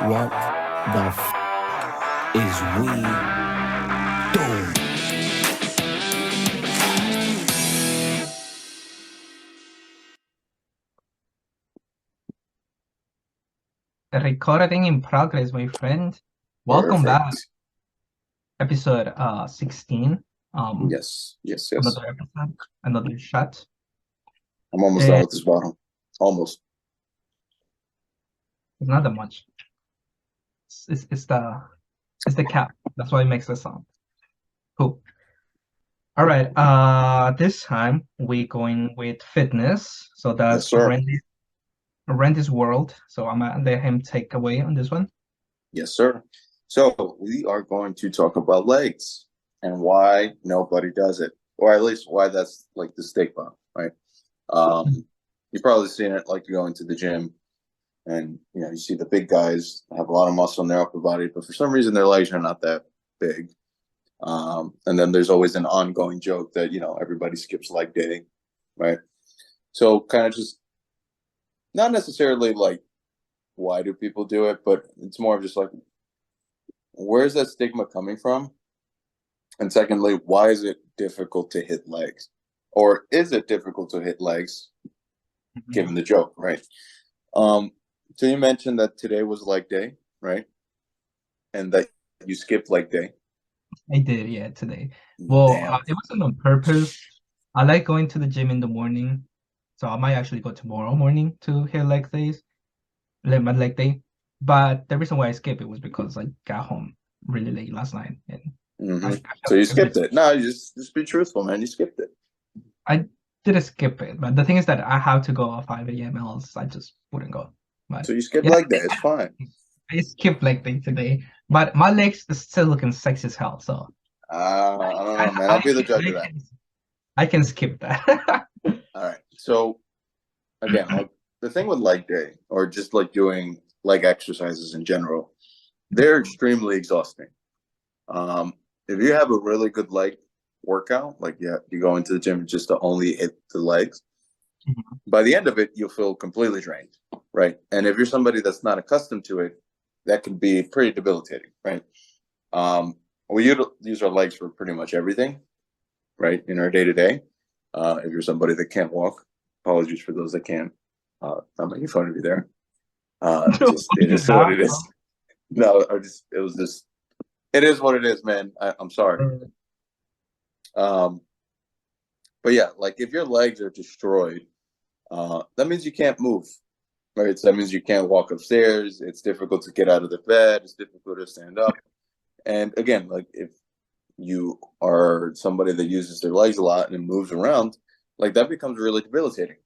What the is we doing? Recording in progress, my friend. Welcome back. Perfect. Episode 16. Yes. Another episode, another shot. I'm almost done And with this bottle. Almost. it's not that much. It's the cap. That's why it makes the sound. Cool. All right. This time we're going with fitness. So Yes, that's sir. Randy's world. So I'm gonna let him take away on this one. Yes, sir. So we are going to talk about legs and why nobody does it, or at least why that's like the stigma, right? You've probably seen it like going to the gym and you see the big guys have a lot of muscle in their upper body, but for some reason their legs are not that big. And then there's always an ongoing joke that everybody skips leg day, right? So kind of just not necessarily like why do people do it, but it's more of just like where's that stigma coming from? And secondly, why is it difficult to hit legs? Or is it difficult to hit legs given the joke, right? So you mentioned that today was leg day, right? And that you skipped leg day. I did, yeah, today. Well, Damn. it wasn't on purpose. I like going to the gym in the morning, so I might actually go tomorrow morning to hit my leg day. But the reason why I skipped it was because I got home really late last night, and I So felt you a bit. skipped it. No, you just be truthful, man. You skipped it. I didn't skip it, but the thing is that I have to go at 5 a.m. else I just wouldn't go. But So you skipped yeah, leg day. It's fine. I skipped leg day today, but my legs is still looking sexy as hell. So I don't know, I man. I, I'll be the judge I of that. can I can skip that. All right. So again, like the thing with leg day or just like doing leg exercises in general, they're extremely exhausting. If you have a really good leg workout, like you go into the gym just to only hit the legs, by the end of it, you'll feel completely drained, right? And if you're somebody that's not accustomed to it, that can be pretty debilitating, right? We use our legs for pretty much everything, right, in our day to day. If you're somebody that can't walk, apologies for those that can. Not making fun of you there. Just it is what Nah, it is. No, it is what it is, man. I'm sorry. Um, but yeah, like if your legs are destroyed, that means you can't move, right? So that means you can't walk upstairs. It's difficult to get out of the bed. It's difficult to stand up. And again, like if you are somebody that uses their legs a lot and moves around, like that becomes really debilitating,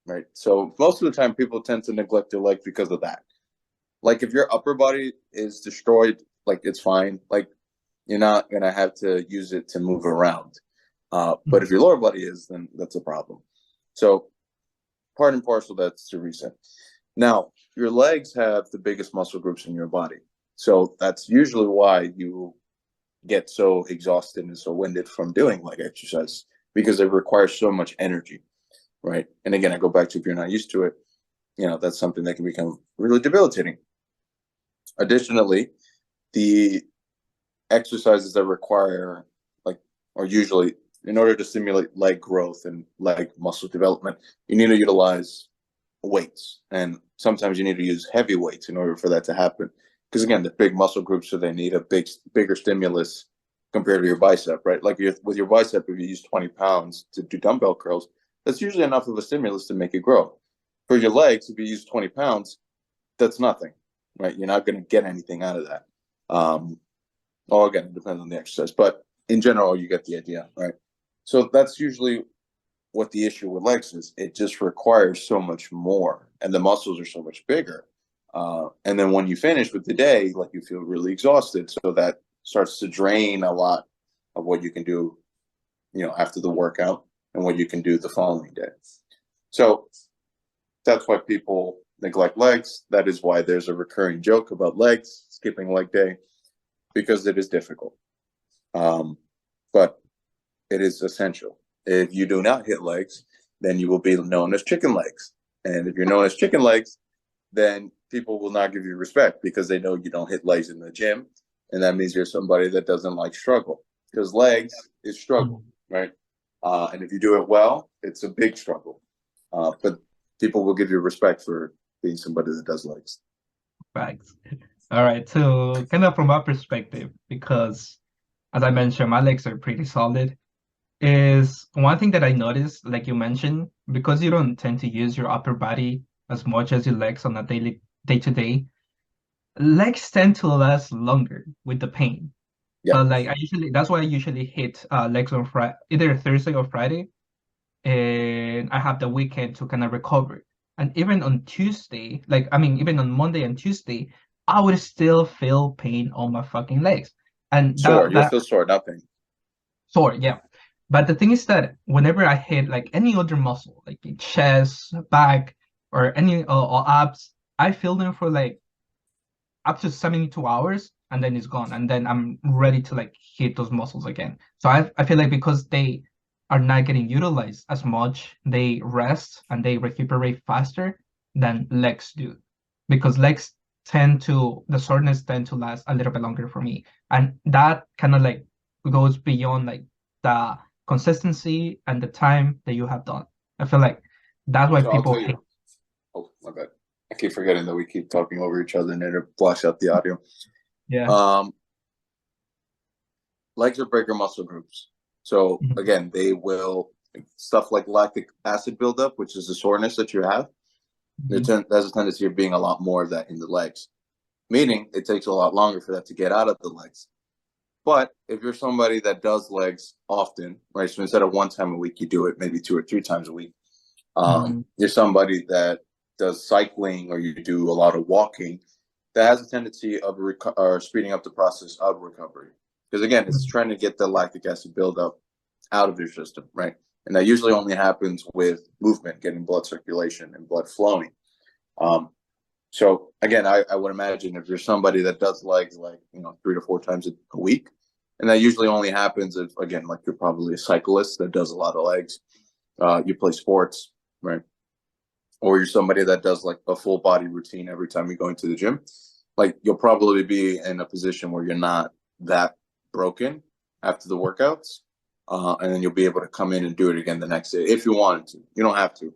right? So most of the time, people tend to neglect their legs because of that. Like if your upper body is destroyed, like it's fine. Like you're not gonna have to use it to move around. But if your lower body is, then that's a problem. So part and parcel, that's the reason. Now, your legs have the biggest muscle groups in your body. So that's usually why you get so exhausted and so winded from doing leg exercise because it requires so much energy, right? And again, I go back to if you're not used to it, that's something that can become really debilitating. Additionally, the exercises that require like or usually in order to stimulate leg growth and leg muscle development, you need to utilize weights, and sometimes you need to use heavy weights in order for that to happen. Because again, the big muscle groups, so they need a bigger stimulus compared to your bicep, right? Like with your bicep, if you use 20 pounds to do dumbbell curls, that's usually enough of a stimulus to make it grow. For your legs, if you use 20 pounds, that's nothing, right? You're not going to get anything out of that. Well, again, it depends on the exercise, but in general, you get the idea, right? So that's usually what the issue with legs is. It just requires so much more, and the muscles are so much bigger. And then when you finish with the day, like you feel really exhausted. So that starts to drain a lot of what you can do, after the workout and what you can do the following day. So that's why people neglect legs. That is why there's a recurring joke about legs, skipping leg day, because it is difficult. But it is essential. If you do not hit legs, then you will be known as chicken legs. And if you're known as chicken legs, then people will not give you respect because they know you don't hit legs in the gym, and that means you're somebody that doesn't like struggle, because legs is struggle, right? And if you do it well, it's a big struggle. But people will give you respect for being somebody that does legs. Facts. All right. So kind of from my perspective, because as I mentioned, my legs are pretty solid. Is one thing that I noticed, like you mentioned, because you don't tend to use your upper body as much as your legs on a daily day-to-day, legs tend to last longer with the pain. Yeah, But like that's why I usually hit legs on Friday, either Thursday or Friday, and I have the weekend to kind of recover. And even on Tuesday, like I mean, even on Monday and Tuesday, I would still feel pain on my fucking legs. And sore. You'll that feel sore, nothing. sore, yeah. But the thing is that whenever I hit like any other muscle, like the chest, back, or any or abs, I feel them for like up to 72 hours and then it's gone. And then I'm ready to like hit those muscles again. So I feel like because they are not getting utilized as much, they rest and they recuperate faster than legs do. Because legs the soreness tend to last a little bit longer for me. And that kind of like goes beyond like the consistency and the time that you have done. I feel like that's why So I'll people tell hate. you. Oh, my bad. I keep forgetting that we keep talking over each other and it blocks out the audio. Yeah. Legs are bigger muscle groups. So Mhm. again, they will stuff like lactic acid buildup, which is the soreness that you have. There's a tendency of being a lot more of that in the legs, meaning it takes a lot longer for that to get out of the legs. But if you're somebody that does legs often, right? So instead of one time a week, you do it maybe 2 or 3 times a week. You're somebody that does cycling or you do a lot of walking, that has a tendency of speeding up the process of recovery. Because again, it's trying to get the lactic acid buildup out of your system, right? And that usually only happens with movement, getting blood circulation and blood flowing. So again, I would imagine if you're somebody that does legs like 3 to 4 times a week, and that usually only happens if, again, like you're probably a cyclist that does a lot of legs, you play sports, right? Or you're somebody that does like a full body routine every time you go into the gym, like you'll probably be in a position where you're not that broken after the workouts, and then you'll be able to come in and do it again the next day if you wanted to. You don't have to,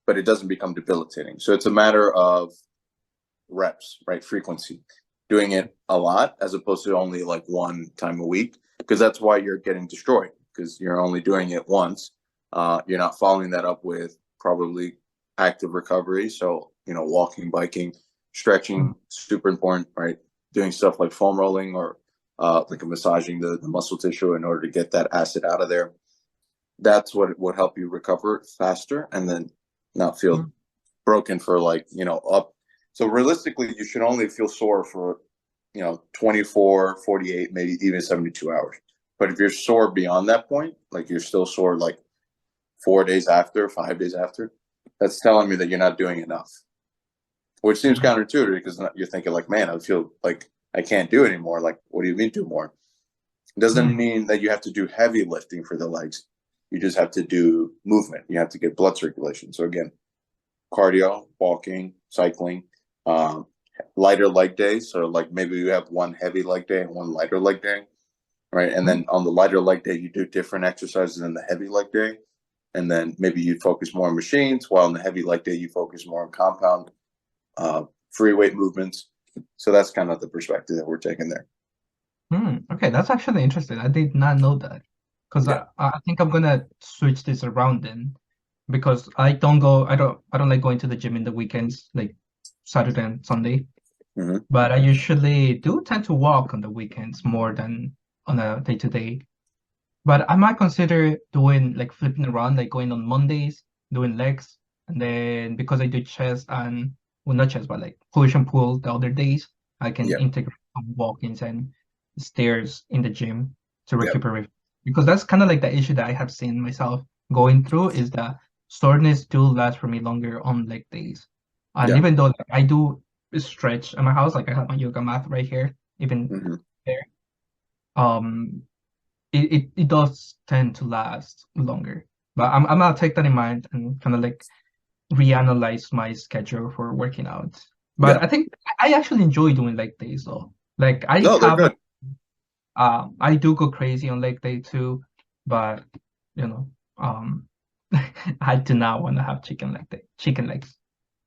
but it doesn't become debilitating. So it's a matter of reps, right? Frequency, doing it a lot as opposed to only like one time a week, because that's why you're getting destroyed, because you're only doing it once. You're not following that up with probably active recovery. So, walking, biking, stretching, super important, right? Doing stuff like foam rolling or like massaging the muscle tissue in order to get that acid out of there. That's what would help you recover faster and then not feel broken for up. So realistically, you should only feel sore for, 24, 48, maybe even 72 hours. But if you're sore beyond that point, like you're still sore like 4 days after, 5 days after, that's telling me that you're not doing enough, which seems counterintuitive because you're thinking like, man, I feel like I can't do it anymore. Like, what do you mean do more? It doesn't mean that you have to do heavy lifting for the legs. You just have to do movement. You have to get blood circulation. So again, cardio, walking, cycling, lighter leg days. So like maybe you have one heavy leg day and one lighter leg day, right? And then on the lighter leg day, you do different exercises than the heavy leg day. And then maybe you focus more on machines, while on the heavy leg day, you focus more on compound free weight movements. So that's kind of the perspective that we're taking there. Okay, that's actually interesting. I did not know that. Because Yeah. I think I'm gonna switch this around then. Because I don't like going to the gym in the weekends, like Saturday and Sunday. Mm-hmm. But I usually do tend to walk on the weekends more than on a day-to-day. But I might consider doing like flipping around, like going on Mondays, doing legs, and then because I do chest and well not chest, but like push and pull the other days, I can Yeah. integrate some walk-ins and stairs in the gym to Yeah. recuperate. Because that's kind of like the issue that I have seen myself going through is that soreness do last for me longer on leg days. And Yeah. even though like, I do stretch at my house, like I have my yoga mat right here, even Mm-hmm. there. Um, it does tend to last longer. But I'm gonna take that in mind and kind of like reanalyze my schedule for working out. But Yeah. I think I actually enjoy doing leg days though. Like I No, they're have good. I do go crazy on leg day too, but you know, I do not want to have chicken legs.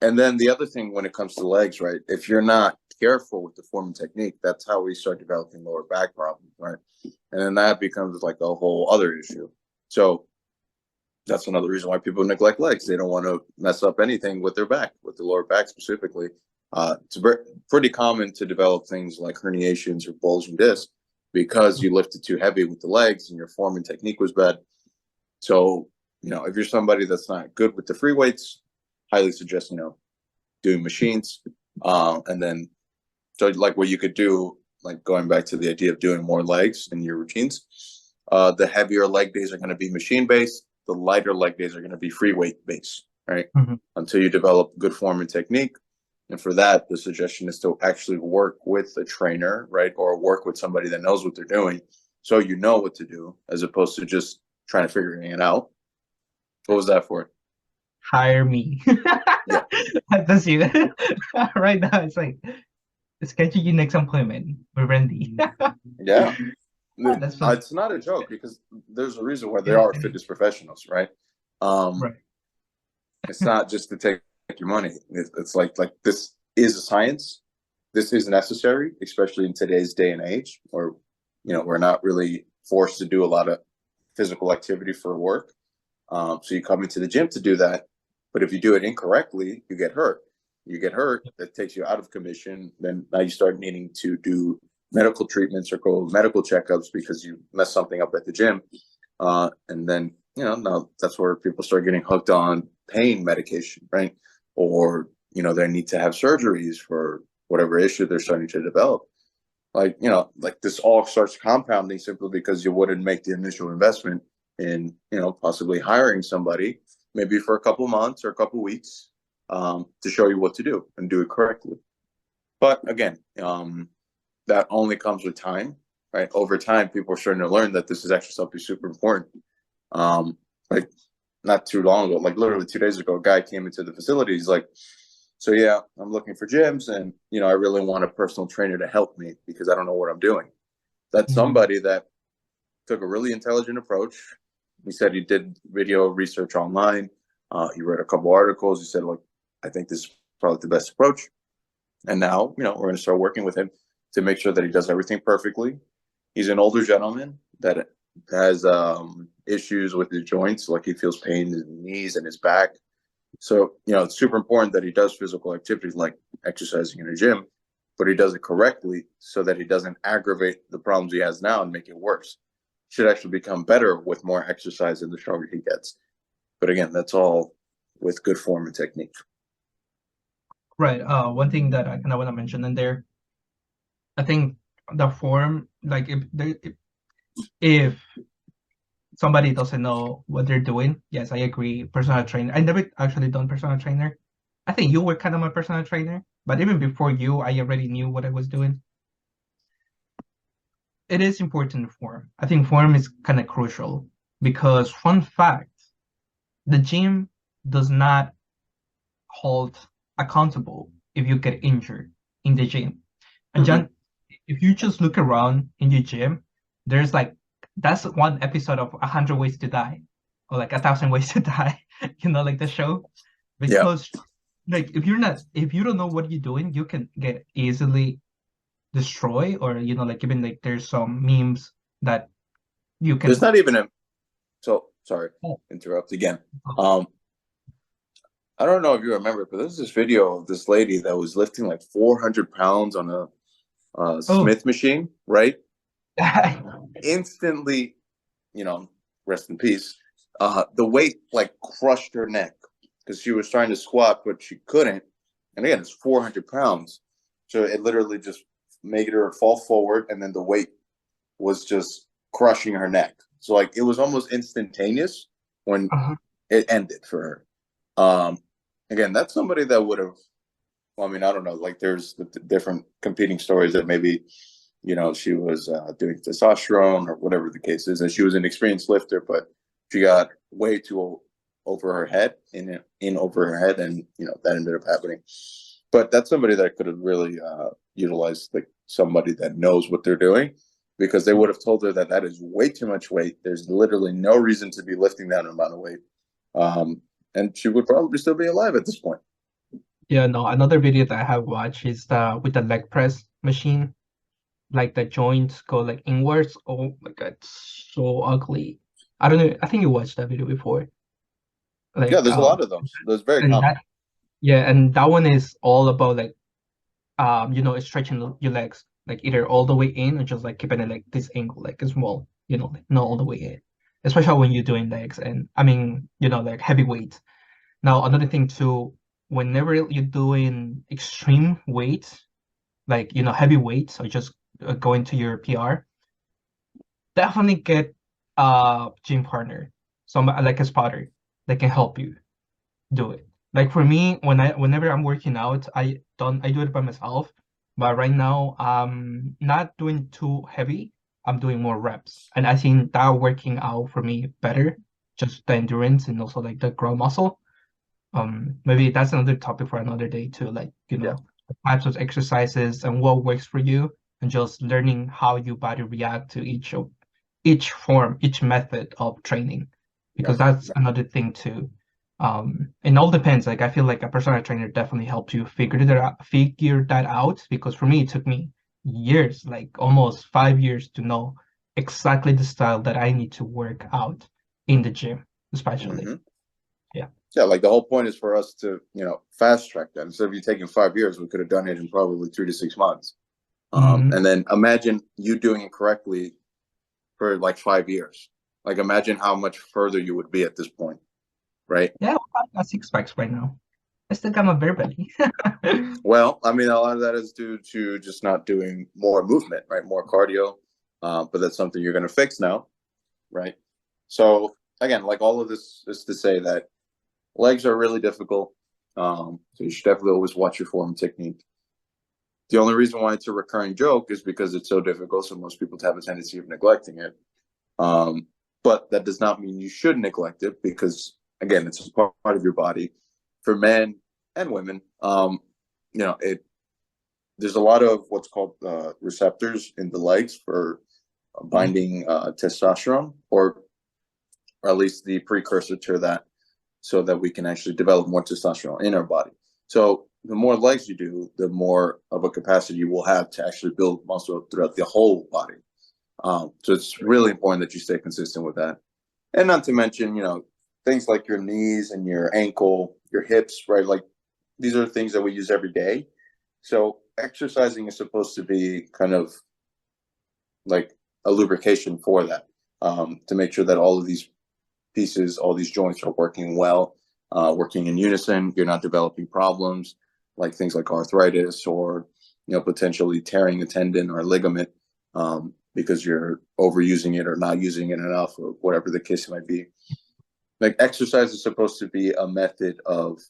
And then the other thing when it comes to legs, right? If you're not careful with the form and technique, that's how we start developing lower back problems, right? And then that becomes like a whole other issue. So that's another reason why people neglect legs. They don't want to mess up anything with their back, with the lower back specifically. It's pretty common to develop things like herniations or bulging discs because you lifted too heavy with the legs and your form and technique was bad. So, if you're somebody that's not good with the free weights, highly suggest, doing machines. And then, so like what you could do, like going back to the idea of doing more legs in your routines, the heavier leg days are going to be machine based. The lighter leg days are going to be free weight based, right? Mm-hmm. Until you develop good form and technique. And for that, the suggestion is to actually work with a trainer, right? Or work with somebody that knows what they're doing. So you know what to do as opposed to just trying to figure it out. What was that for? Hire me. Yeah. That's you. Right now, it's like schedule your next appointment with Randy. Yeah. That's fun. It's not a joke because there's a reason why there Yeah, are fitness professionals, right? right. It's not just to take your money. It's like this is a science. This is necessary, especially in today's day and age, where we're not really forced to do a lot of physical activity for work. So you come into the gym to do that, but if you do it incorrectly, you get hurt. You get hurt, that takes you out of commission. Then now you start needing to do medical treatments or go medical checkups because you messed something up at the gym. And then, now that's where people start getting hooked on pain medication, right? Or, they need to have surgeries for whatever issue they're starting to develop. Like, like this all starts compounding simply because you wouldn't make the initial investment in, possibly hiring somebody, maybe for a couple months or a couple weeks, to show you what to do and do it correctly. But again, that only comes with time, right? Over time, people are starting to learn that this is actually something super important. Like not too long ago, like literally 2 days ago, a guy came into the facility. He's like, so yeah, I'm looking for gyms and, I really want a personal trainer to help me because I don't know what I'm doing. That's somebody that took a really intelligent approach. He said he did video research online. He read a couple articles. He said, look, I think this is probably the best approach. And now, we're going to start working with him to make sure that he does everything perfectly. He's an older gentleman that has issues with his joints, like he feels pain in his knees and his back. So, it's super important that he does physical activities like exercising in a gym, but he does it correctly so that he doesn't aggravate the problems he has now and make it worse. Should actually become better with more exercise and the stronger he gets. But again, that's all with good form and technique. Right. One thing that I kind of want to mention in there, I think the form, like if somebody doesn't know what they're doing, yes, I agree. Personal trainer. I never actually done personal trainer. I think you were kind of my personal trainer, but even before you, I already knew what I was doing. It is important form. I think form is kind of crucial because fun fact, the gym does not hold accountable if you get injured in the gym. And John, if you just look around in your gym, there's that's one episode of 100 Ways to Die, or like 1,000 Ways to Die, like the show. Because if you don't know what you're doing, you can get easily destroyed, or even like there's some memes that you can. There's not even a. So sorry, Oh. interrupt again. I don't know if you remember, but there's this video of this lady that was lifting like 400 pounds on a Smith machine, right? Instantly, rest in peace. The weight like crushed her neck because she was trying to squat, but she couldn't. And again, it's 400 pounds. So it literally just made her fall forward, and then the weight was just crushing her neck. So like it was almost instantaneous when it ended for her. Again, that's somebody that would have. Well, I mean, I don't know. Like, there's the different competing stories that maybe, she was doing testosterone or whatever the case is, and she was an experienced lifter, but she got way too over her head, in over her head, and that ended up happening. But that's somebody that could have really utilized like somebody that knows what they're doing, because they would have told her that that is way too much weight. There's literally no reason to be lifting that amount of weight. And she would probably still be alive at this point. Yeah, no, another video that I have watched is with the leg press machine. Like the joints go like inwards. Oh my God, it's so ugly. I don't know. I think you watched that video before. Yeah, Like there's a lot of those. That's very and common. that yeah, and that one is all about like stretching your legs like either all the way in or just like keeping it like this angle, like small, like not all the way in. Especially when you're doing legs and I mean, like heavy weights. Now another thing too, whenever you're doing extreme weights, like heavy weights or just going to your PR, definitely get a gym partner, some like a spotter that can help you do it. Like for me, whenever I'm working out, I do it by myself. But right now, I'm not doing too heavy. I'm doing more reps, and I think that working out for me better, just the endurance and also like the ground muscle. Maybe that's another topic for another day too. Like Yeah, the types of exercises and what works for you, and just learning how your body react to each form, each method of training, because yeah, that's another thing too. It all depends. Like I feel like a personal trainer definitely helps you figure that out. Because for me, it took me years, like almost 5 years, to know exactly the style that I need to work out in the gym, especially. hmm Yeah. yeah. Like the whole point is for us to, fast track that. Instead of you taking 5 years, we could have done it in probably 3 to 6 months. Mhm. And then imagine you doing it correctly for like 5 years. Like imagine how much further you would be at this point, right? Yeah, well, I got 6 packs right now. I still got my bare belly. Well, I mean, a lot of that is due to just not doing more movement, right? More cardio. But that's something you're going to fix now, right? So again, like all of this is to say that legs are really difficult. So you should definitely always watch your form and technique. The only reason why it's a recurring joke is because it's so difficult. So most people have a tendency of neglecting it. Um, but that does not mean you should neglect it, because again, it's a part of your body for men and women. It there's a lot of what's called receptors in the legs for binding testosterone, or at least the precursor to that, so that we can actually develop more testosterone in our body. So the more legs you do, the more of a capacity you will have to actually build muscle throughout the whole body. So it's really important that you stay consistent with that. And not to mention, things like your knees and your ankle, your hips, right? Like these are things that we use every day. So exercising is supposed to be kind of like a lubrication for that, to make sure that all of these pieces, all these joints are working well, working in unison. You're not developing problems like things like arthritis, or potentially tearing a tendon or a ligament, because you're overusing it or not using it enough, or whatever the case might be. Like exercise is supposed to be a method of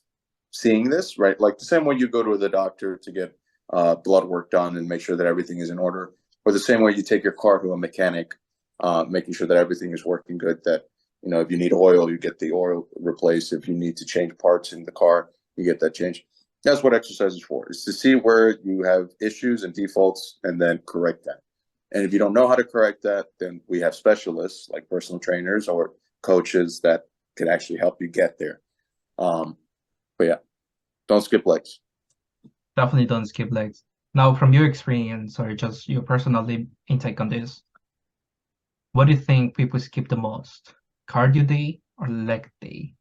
seeing this, right? Like the same way you go to the doctor to get blood work done and make sure that everything is in order, or the same way you take your car to a mechanic, making sure that everything is working good. That if you need oil, you get the oil replaced. If you need to change parts in the car, you get that changed. That's what exercise is for. Is to see where you have issues and defaults and then correct that. And if you don't know how to correct that, then we have specialists like personal trainers or coaches that can actually help you get there. But yeah, don't skip legs. Definitely don't skip legs. Now, from your experience or just your personal intake on this, what do you think people skip the most? Cardio day or leg day?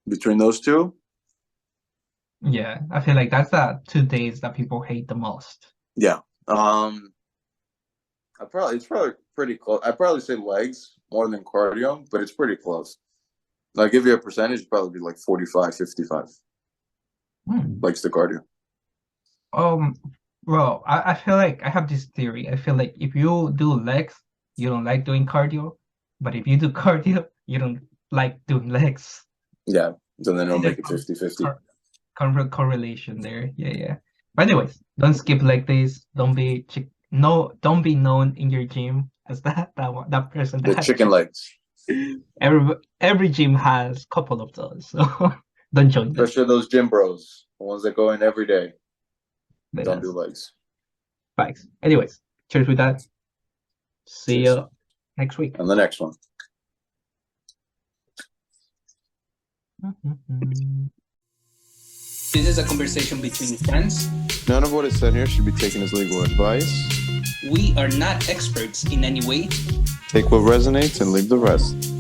Between those two, Yeah, I feel like that's the 2 days that people hate the most. yeah. It's probably pretty close. I'd probably say legs more than cardio, but it's pretty close. I'll give you a percentage, it'd probably be like 45-55 Hmm. legs to cardio. Um, well, I feel like I have this theory. I feel like if you do legs, you don't like doing cardio, but if you do cardio, you don't like doing legs. Yeah. So then it'll See, there's make it some 50-50. correlation there. Yeah, yeah. But anyways, don't skip leg days. Don't be known in your gym as that person that The has chicken legs, every gym has couple of those. So don't join them. especially those gym bros. The ones that go in every day They don't don't. do legs. Bikes. Anyways, cheers with that. See Cheers. you next week. And the next one. This is a conversation between friends. None of what is said here should be taken as legal advice. We are not experts in any way. Take what resonates and leave the rest.